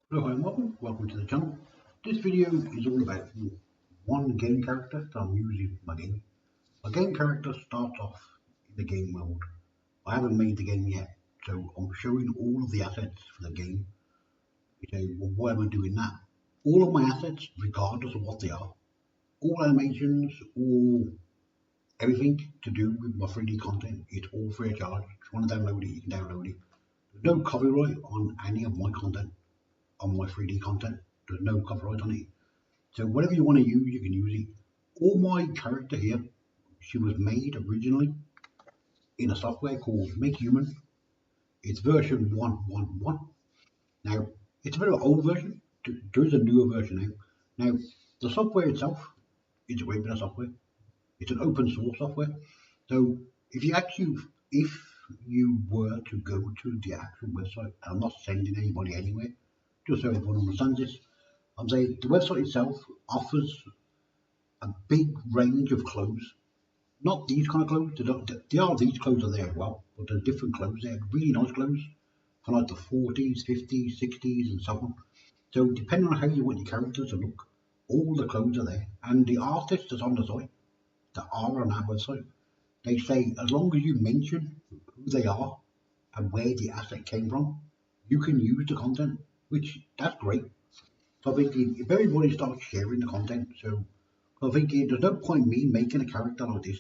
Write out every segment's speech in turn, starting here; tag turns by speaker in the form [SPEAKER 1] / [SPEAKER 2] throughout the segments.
[SPEAKER 1] Hello and welcome to the channel. This video is all about one game character that I'm using for my game. My game character starts off in the game world. I haven't made the game yet, so I'm showing all of the assets for the game. You say, well, why am I doing that? All of my assets, regardless of what they are, all animations, all everything to do with my 3D content, it's all free of charge. If you want to download it, you can download it. There's no copyright on any of my content, on my 3D content. There's no copyright on it. So whatever you want to use, you can use it. All my character here, she was made originally in a software called makehuman. It's version 1.1.1. Now, it's a bit of an old version. There is a newer version now. Now, the software itself is a great bit of software. It's an open source software. So if you were to go to the actual website, and I'm not sending anybody anywhere, just so everyone understands this, I'm saying the website itself offers a big range of clothes. Not these kind of clothes. They are these clothes are there as well, but they're different clothes. They're really nice clothes from like the 40s, 50s, 60s, and so on. So depending on how you want your characters to look, all the clothes are there, and the artists that's on the site that are on our website, they say as long as you mention who they are and where the asset came from, you can use the content, which that's great. So I'm thinking if everybody starts sharing the content, so I'm thinking there's no point me making a character like this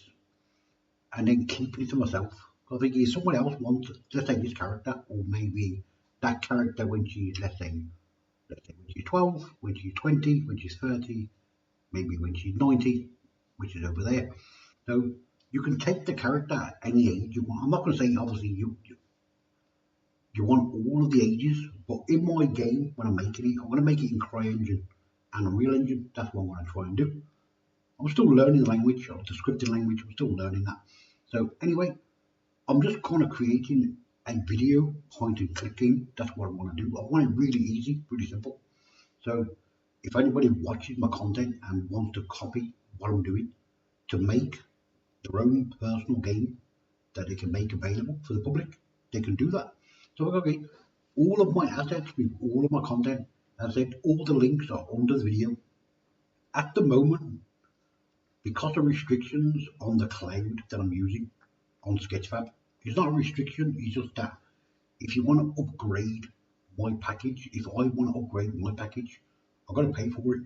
[SPEAKER 1] and then keeping it to myself. I think if someone else wants, let's say this character, or maybe that character when she's, let's say when she's 12, when she's 20, when she's 30, maybe when she's 90, which is over there. So you can take the character at any age you want. I'm not going to say obviously you want all of the ages, but in my game when I'm making it, I'm going to make it in CryEngine and Unreal Engine. That's what I'm going to try and do. I'm still learning the language, or the scripting language. I'm still learning that. So anyway, I'm just kind of creating a video point and clicking. That's what I want to do. I want it really easy, really simple. So if anybody watches my content and wants to copy what I'm doing to make their own personal game that they can make available for the public, they can do that. So okay, all of my assets with all of my content, as I said, all the links are under the video. At the moment, because of restrictions on the cloud that I'm using on Sketchfab, it's not a restriction, it's just that if you want to upgrade my package, if I want to upgrade my package, I've got to pay for it.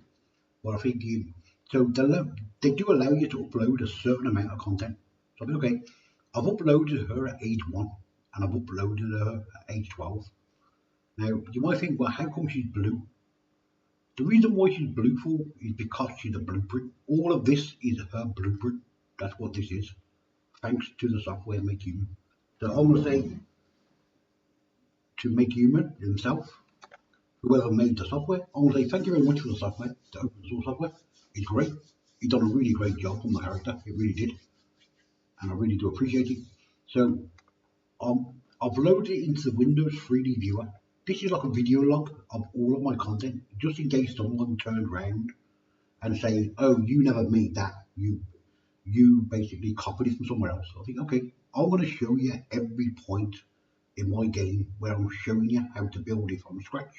[SPEAKER 1] But I think so they do allow you to upload a certain amount of content. So I think, okay, I've uploaded her at age 1 and I've uploaded her at age 12. Now, you might think, well, how come she's blue? The reason why she's blue for is because she's a blueprint. All of this is her blueprint. That's what this is, thanks to the software makehuman. So I'm going to say to makehuman himself, whoever made the software, I want to say thank you very much for the software, the open source software. It's great. You've done a really great job on the character. It really did. And I really do appreciate it. So I've loaded it into the Windows 3D viewer. This is like a video log of all of my content, just in case someone turned around and say, oh, you never made that. You basically copied it from somewhere else. I think, okay, I'm going to show you every point in my game where I'm showing you how to build it from scratch.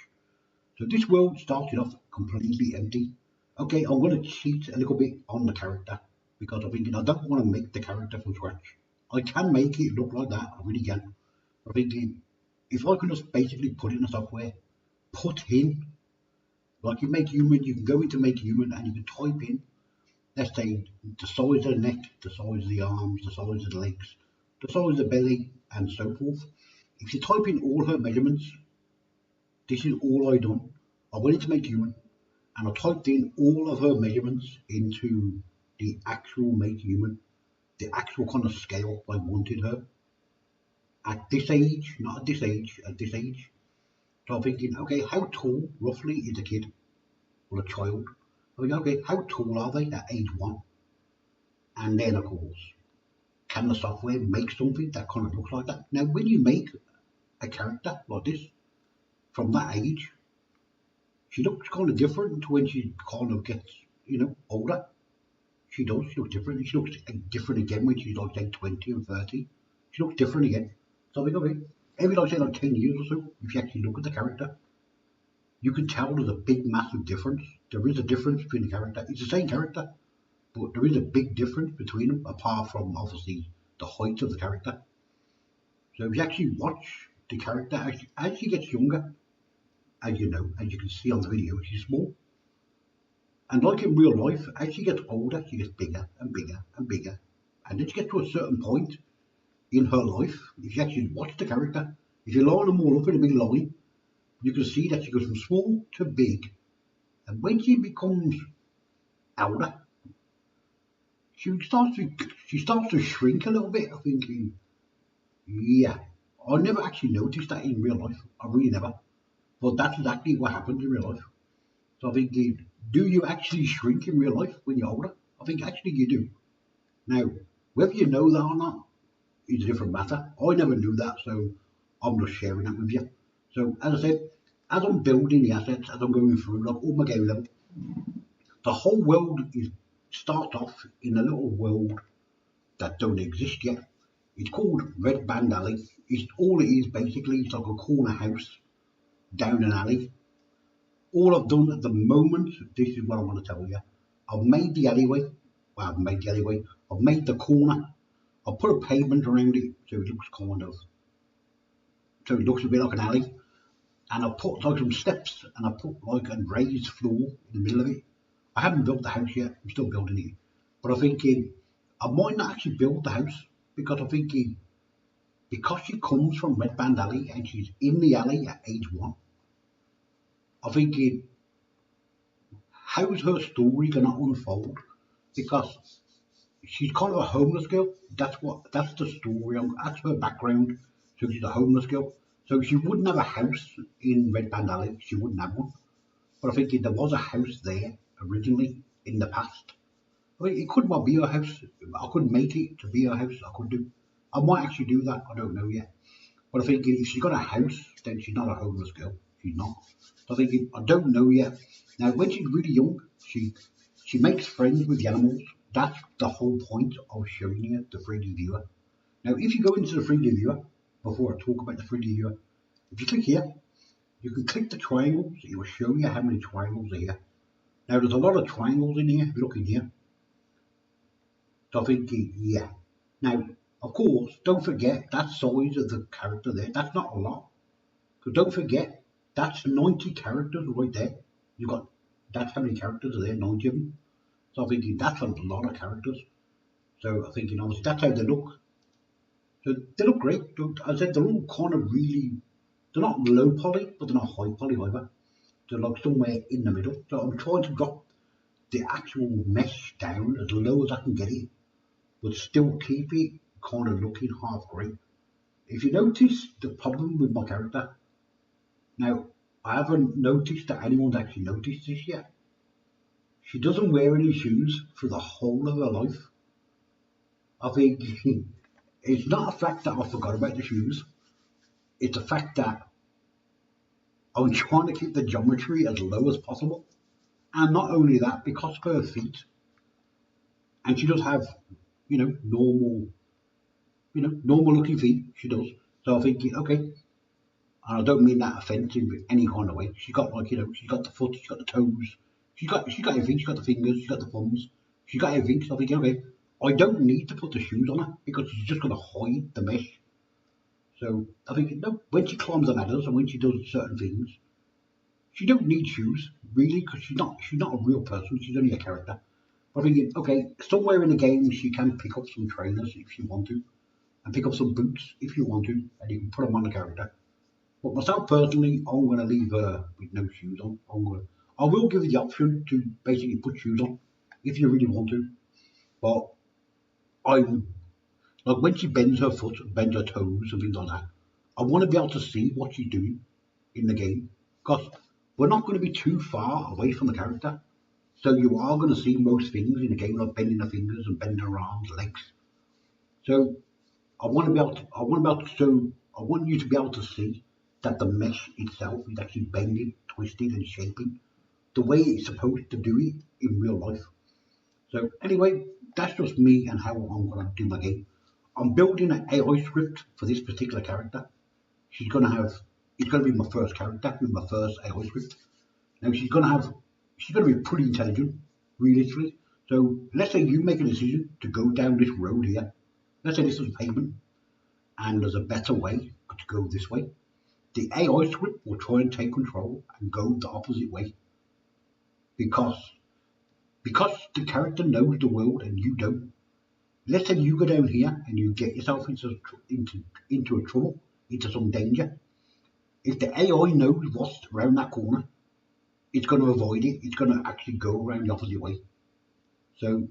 [SPEAKER 1] So this world started off completely empty. Okay, I'm going to cheat a little bit on the character because I'm thinking I don't want to make the character from scratch. I can make it look like that, I really can. I'm thinking if I can just basically put in the software, put in, like you make human, you can go into make human and you can type in, let's say the size of the neck, the size of the arms, the size of the legs, the size of the belly, and so forth. If you type in all her measurements, this is all I done. I went into make human and I typed in all of her measurements into the actual make human, the actual kind of scale I wanted her at this age, not at this age, at this age. So I'm thinking, okay, how tall roughly is a kid or a child? I think, okay, how tall are they at age 1? And then, of course, can the software make something that kind of looks like that? Now, when you make a character like this from that age, she looks kind of different when she kind of gets, older. She does. She looks different. She looks different again when she's like say 20 and 30. She looks different again. So I think, okay, every like say like 10 years or so, if you actually look at the character, you can tell there's a big, massive difference. There is a difference between the character. It's the same character, but there is a big difference between them, apart from obviously the height of the character. So if you actually watch the character as she gets younger, as you know, as you can see on the video, she's small. And like in real life, as she gets older, she gets bigger and bigger and bigger. And then she gets to a certain point in her life, if you actually watch the character, if you line them all up in a big line, you can see that she goes from small to big. And when she becomes older, she starts to shrink a little bit. I'm thinking, yeah, I never actually noticed that in real life. I really never. But that's exactly what happens in real life. So I'm thinking, do you actually shrink in real life when you're older? I think actually you do. Now, whether you know that or not is a different matter. I never knew that, so I'm just sharing that with you. So as I said, as I'm building the assets, as I'm going through like all my game level, the whole world is starts off in a little world that don't exist yet. It's called Red Band Alley. It's all it is basically. It's like a corner house down an alley. All I've done at the moment, this is what I want to tell you. I've made the alleyway. Well, I've made the alleyway. I've made the corner. I've put a pavement around it so it looks so it looks a bit like an alley. And I put like some steps and I put like a raised floor in the middle of it. I haven't built the house yet. I'm still building it. But I'm thinking I might not actually build the house because I'm thinking because she comes from Red Band Alley and she's in the alley at age 1. I'm thinking how's her story gonna unfold? Because she's kind of a homeless girl. That's the story. That's her background. So she's a homeless girl. So she wouldn't have a house in Red Band Alley. She wouldn't have one. But I think there was a house there originally in the past. I mean, it could well be a house. I could make it to be a house. I could do. I might actually do that. I don't know yet. But I think if she's got a house, then she's not a homeless girl. She's not. So I think I don't know yet. Now, when she's really young, she makes friends with the animals. That's the whole point of showing you the 3D viewer. Now, if you go into the 3D viewer, before I talk about the 3D viewer, if you click here, you can click the triangles. It will show you how many triangles are here. Now, there's a lot of triangles in here. If you look in here, so I think, yeah. Now, of course, don't forget that size of the character there. That's not a lot. Because don't forget, that's 90 characters right there. You got that's how many characters are there, 90 of them. So I'm thinking that's a lot of characters. So I'm thinking obviously that's how they look. So they look great. As I said, they're all kind of really they're not low poly, but they're not high poly either. They're like somewhere in the middle. So I'm trying to drop the actual mesh down as low as I can get it, but still keep it kind of looking half great. If you notice the problem with my character, now I haven't noticed that anyone's actually noticed this yet. She doesn't wear any shoes for the whole of her life. I think it's not a fact that I forgot about the shoes. It's a fact that I'm trying to keep the geometry as low as possible. And not only that, because of her feet, and she does have, normal looking feet. She does. So I'm thinking, okay, and I don't mean that offensive in any kind of way. She's got she's got the foot, she's got the toes, she's got everything. She's got the fingers, she's got the thumbs, she's got everything. So I'm thinking, okay, I don't need to put the shoes on her because she's just going to hide the mesh. So I think no, when she climbs the ladders and when she does certain things, she don't need shoes really because she's not a real person. She's only a character. But I'm thinking, okay, somewhere in the game she can pick up some trainers if you want to, and pick up some boots if you want to, and you can put them on the character. But myself personally, I'm going to leave her with no shoes on. I will give you the option to basically put shoes on if you really want to. But I'm like when she bends her foot, bends her toes, and things like that. I want to be able to see what she's doing in the game because we're not going to be too far away from the character. So you are going to see most things in the game, like bending her fingers and bending her arms, legs. So I want you to be able to see that the mesh itself is actually bending, twisting, and shaping the way it's supposed to do it in real life. So anyway, that's just me and how I'm gonna do my game. I'm building an AI script for this particular character. She's gonna have it's gonna be my first character with my first AI script. Now she's gonna be pretty intelligent, realistically. So let's say you make a decision to go down this road here. Let's say this is pavement, and there's a better way to go this way. The AI script will try and take control and go the opposite way because the character knows the world and you don't. Let's say you go down here and you get yourself into a trouble, into some danger. If the AI knows what's around that corner, it's going to avoid it. It's going to actually go around the opposite way. So,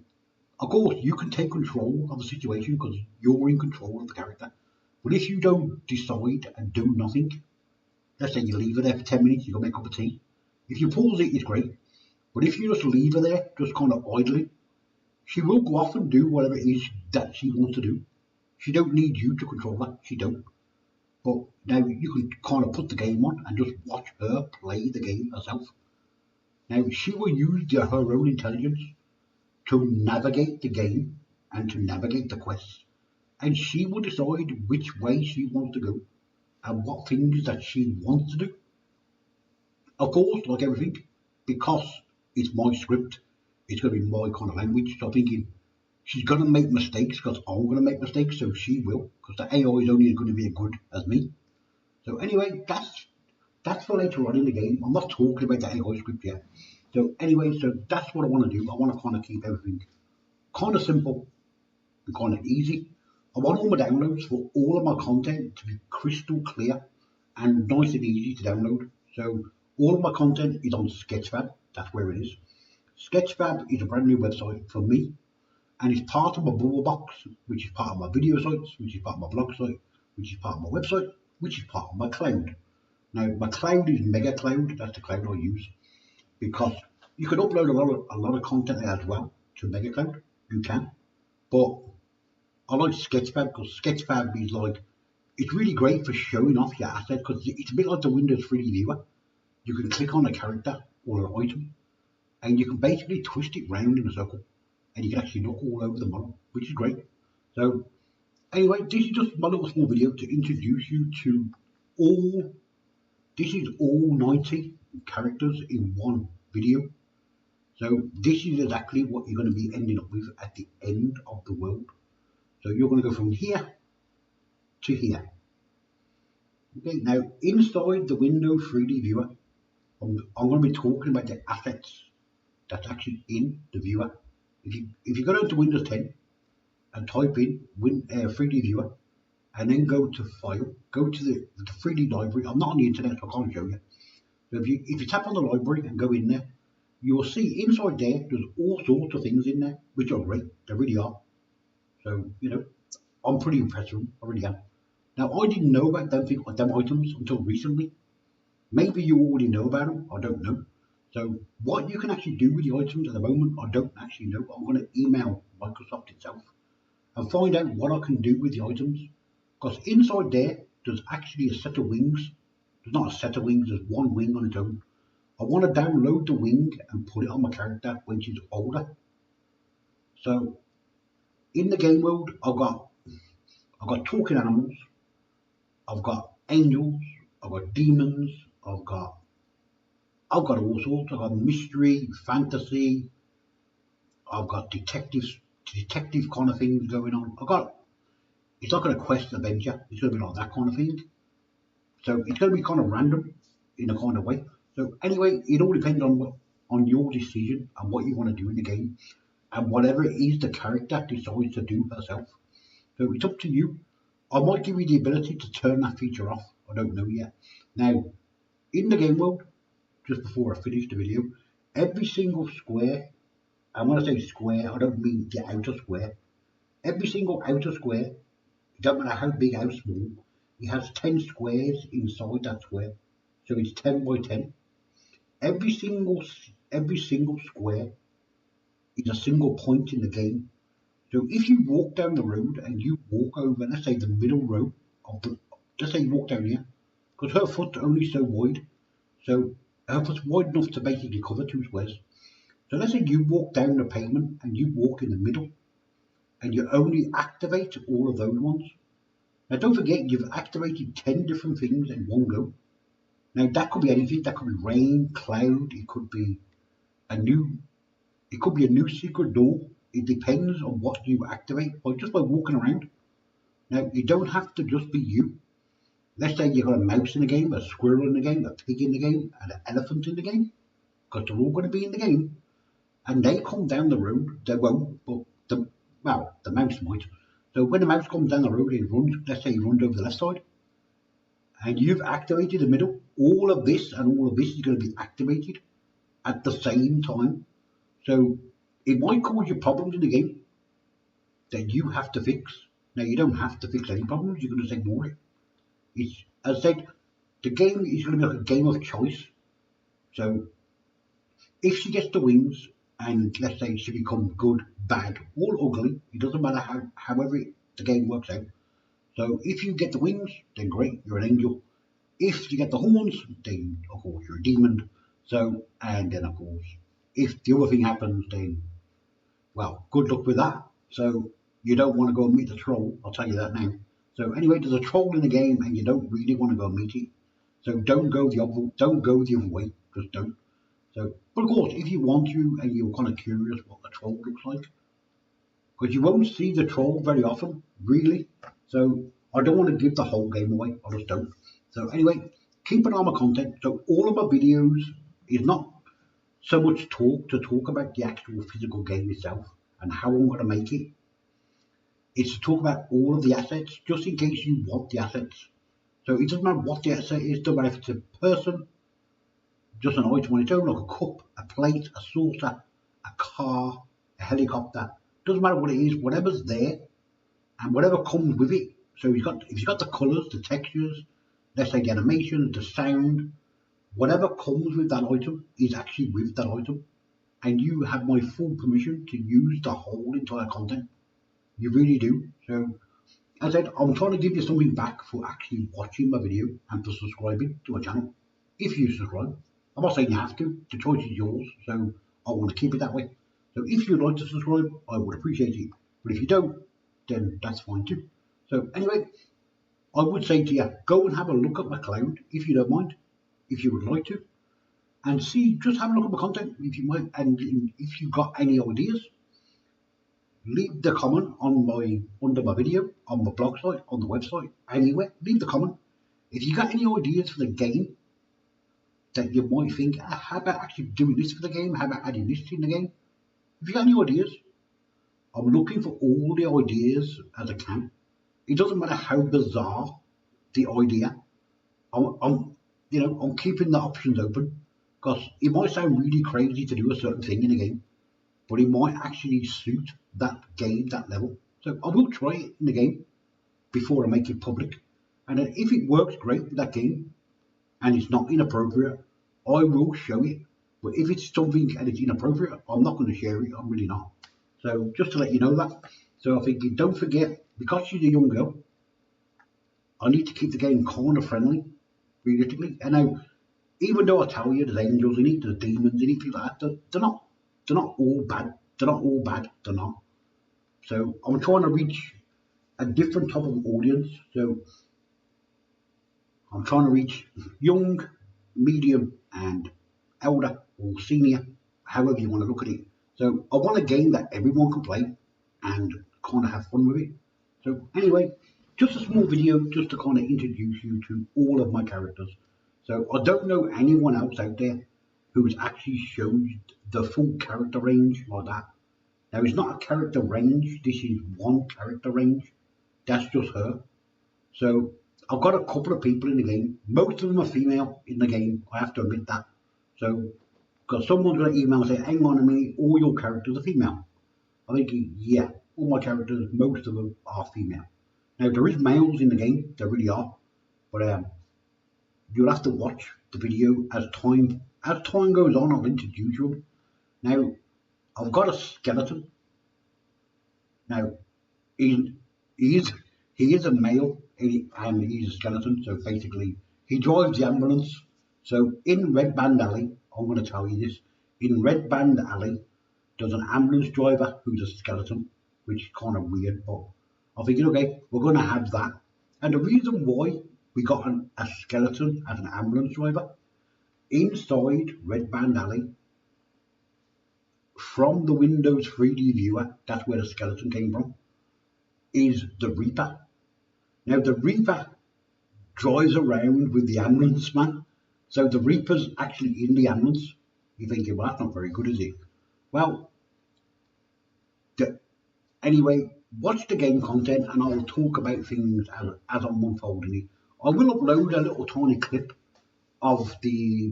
[SPEAKER 1] of course, you can take control of the situation because you're in control of the character. But if you don't decide and do nothing, let's say you leave her there for 10 minutes, you go make a cup of tea. If you pause it, it's great. But if you just leave her there, just kind of idling, she will go off and do whatever it is that she wants to do. She don't need you to control her. She don't. But now you can kind of put the game on and just watch her play the game herself. Now she will use her own intelligence to navigate the game and to navigate the quests. And she will decide which way she wants to go and what things that she wants to do. Of course, like everything, because it's my script, it's going to be my kind of language. So I'm thinking she's going to make mistakes because I'm going to make mistakes, so she will, because the AI is only going to be as good as me. So anyway, that's for later on in the game. I'm not talking about the AI script yet. So anyway, so that's what I want to do. I want to kind of keep everything kind of simple and kind of easy. I want all my downloads for all of my content to be crystal clear and nice and easy to download. So all of my content is on Sketchfab. That's where it is. Sketchfab is a brand new website for me, and it's part of my bubble box, which is part of my video sites, which is part of my blog site, which is part of my website, which is part of my cloud. Now my cloud is Mega Cloud. That's the cloud I use because you can upload a lot of content as well to Mega Cloud. You can, but I like Sketchfab because Sketchfab is like it's really great for showing off your asset because it's a bit like the Windows 3D viewer. You can click on a character or an item and you can basically twist it round in a circle and you can actually look all over the model, which is great. So anyway, this is just my little small video to introduce you to all, this is all 90 characters in one video. So this is exactly what you're going to be ending up with at the end of the world. So you're going to go from here to here. Okay, now inside the Windows 3D viewer, I'm going to be talking about the assets that's actually in the viewer. If you go down to Windows 10 and type in 3D viewer and then go to file, go to the 3D library. I'm not on the internet, so I can't show you. So if you tap on the library and go in there, you will see inside there there's all sorts of things in there which are great. They really are. So I'm pretty impressed with them. I really am. Now I didn't know about them items until recently. Maybe you already know about them. I don't know. So what you can actually do with the items at the moment, I don't actually know. I'm going to email Microsoft itself and find out what I can do with the items. Because inside there, there's actually a set of wings. There's not a set of wings, there's one wing on its own. I want to download the wing and put it on my character when she's older. So in the game world, I've got talking animals, I've got angels, I've got demons, I've got all sorts. I've got mystery, fantasy, I've got detective kind of things going on. It's not going to quest adventure. It's going to be like that kind of thing. So it's going to be kind of random in a kind of way. So anyway, it all depends on your decision and what you want to do in the game and whatever it is the character decides to do herself. So it's up to you. I might give you the ability to turn that feature off. I don't know yet. Now, in the game world, just before I finish the video, every single square, and when I say square, I don't mean the outer square. Every single outer square, it doesn't matter how big, how small, it has 10 squares inside that square. So it's 10 by 10. Every single square is a single point in the game. So if you walk down the road and you walk over, let's say the middle row let's say you walk down here, because her foot's only so wide, so her foot's wide enough to basically cover 2 squares. So let's say you walk down the pavement and you walk in the middle, and you only activate all of those ones. Now don't forget, you've activated 10 different things in one go. Now that could be anything. That could be rain, cloud. A new. It could be a new secret door. It depends on what you activate, but just by walking around. Now you don't have to just be you. Let's say you've got a mouse in the game, a squirrel in the game, a pig in the game, and an elephant in the game, because they're all going to be in the game. And they come down the road, they won't, but the mouse might. So when the mouse comes down the road, he runs. Let's say he runs over the left side, and you've activated the middle. All of this and all of this is going to be activated at the same time. So it might cause you problems in the game that you have to fix. Now you don't have to fix any problems. You can just ignore it. It's, as I said, the game is going to be like a game of choice. So if she gets the wings and let's say she becomes good, bad, or ugly, it doesn't matter however the game works out. So if you get the wings, then great, you're an angel. If you get the horns, then of course you're a demon. So and then of course, if the other thing happens, then well, good luck with that. So you don't want to go and meet the troll. I'll tell you that now. So anyway, there's a troll in the game, and you don't really want to go and meet it. So don't go the other way. Just don't. So, but of course, if you want to and you're kind of curious what the troll looks like, because you won't see the troll very often, really. So I don't want to give the whole game away. I just don't. So anyway, keep an eye on my content. So all of my videos is not so much talk about the actual physical game itself and how I'm going to make it. It's to talk about all of the assets, just in case you want the assets. So it doesn't matter what the asset is, doesn't matter if it's a person, just an item on its own, like a cup, a plate, a saucer, a car, a helicopter. Doesn't matter what it is, whatever's there and whatever comes with it. So if you've got the colours, the textures, let's say the animation, the sound, whatever comes with that item is actually with that item. And you have my full permission to use the whole entire content. You really do. So as I said, I'm trying to give you something back for actually watching my video and for subscribing to my channel. If you subscribe, I'm not saying you have to, the choice is yours, so I want to keep it that way. So if you'd like to subscribe, I would appreciate it. But if you don't, then that's fine too. So anyway, I would say to you, go and have a look at my cloud, if you don't mind, if you would like to. And see, just have a look at my content, if you might, and if you've got any ideas, leave the comment under my video, on my blog site, on the website, anywhere, leave the comment. If you got any ideas for the game, that you might think, how about actually doing this for the game? How about adding this in the game? If you got any ideas, I'm looking for all the ideas as I can. It doesn't matter how bizarre the idea. I'm keeping the options open because it might sound really crazy to do a certain thing in a game, but it might actually suit that game, that level. So I will try it in the game before I make it public. And then if it works great with that game, and it's not inappropriate, I will show it. But if it's something and it's inappropriate, I'm not going to share it. I'm really not. So just to let you know that. So I think you don't forget, because she's a young girl, I need to keep the game kind of friendly, realistically. And now, even though I tell you there's angels in it, there's demons in it, things like that, they're not all bad. They're not all bad. They're not. So I'm trying to reach a different type of audience. So I'm trying to reach young, medium, and elder or senior, however you want to look at it. So I want a game that everyone can play and kind of have fun with it. So anyway, just a small video just to kind of introduce you to all of my characters. So I don't know anyone else out there who's actually shown the full character range like that. Now it's not a character range, this is one character range. That's just her. So I've got a couple of people in the game. Most of them are female in the game. I have to admit that. So, because someone's going to email and say, hang on a minute, all your characters are female. I think, yeah, all my characters, most of them are female. Now, there is males in the game. There really are. But you'll have to watch the video as time goes on. I'll introduce you. Now, I've got a skeleton. Now, he is a male and he's a skeleton, so basically he drives the ambulance. So in Red Band Alley, I'm going to tell you this, in Red Band Alley there's an ambulance driver who's a skeleton, which is kind of weird, but I'm thinking, okay, we're going to have that. And the reason why we got a skeleton as an ambulance driver. Inside Red Band Alley, from the Windows 3D viewer, that's where the skeleton came from, is the Reaper. Now the Reaper drives around with the ambulance man. So the Reaper's actually in the ambulance. You're thinking, well, that's not very good, is it? Well, the, anyway, watch the game content and I'll talk about things as I'm unfolding it. I will upload a little tiny clip of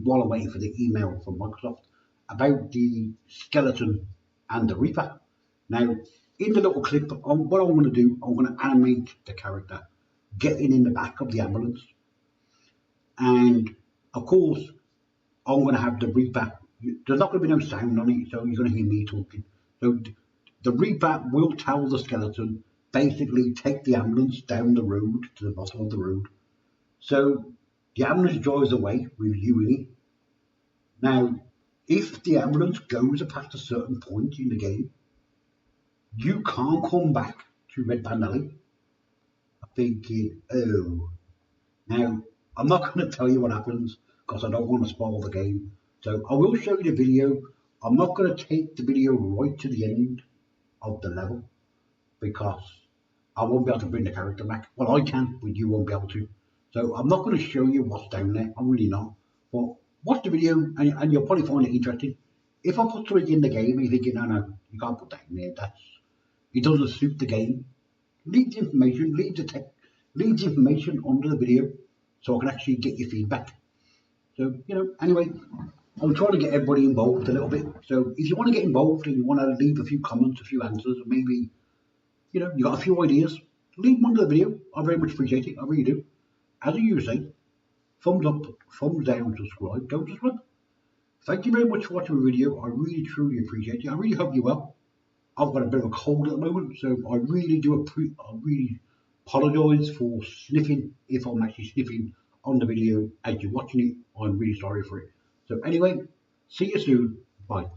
[SPEAKER 1] while I'm waiting for the email from Microsoft about the skeleton and the Reaper. Now, in the little clip, what I'm going to do, I'm going to animate the character getting in the back of the ambulance. And of course, I'm going to have the Reaper. There's not going to be no sound on it, so you're going to hear me talking. So the Reaper will tell the skeleton, basically take the ambulance down the road to the bottom of the road. So the ambulance drives away with you in it. Now, if the ambulance goes past a certain point in the game, you can't come back to Red Band Alley. I'm thinking, oh. Now, I'm not going to tell you what happens because I don't want to spoil the game. So I will show you the video. I'm not going to take the video right to the end of the level because I won't be able to bring the character back. Well, I can, but you won't be able to. So I'm not going to show you what's down there. I'm really not. But watch the video and you'll probably find it interesting. If I put something in the game and you're thinking, no, you can't put that in there. It doesn't suit the game. Leave the information, leave the information under the video so I can actually get your feedback. So, anyway, I'm trying to get everybody involved a little bit. So if you want to get involved and you want to leave a few comments, a few answers, maybe, you got a few ideas, leave them under the video. I very much appreciate it. I really do. As I usually say, thumbs up, thumbs down, subscribe, don't subscribe. Thank you very much for watching the video. I really, truly appreciate it. I really hope you're well. I've got a bit of a cold at the moment, so I really apologise for sniffing if I'm actually sniffing on the video as you're watching it. I'm really sorry for it. So anyway, see you soon. Bye.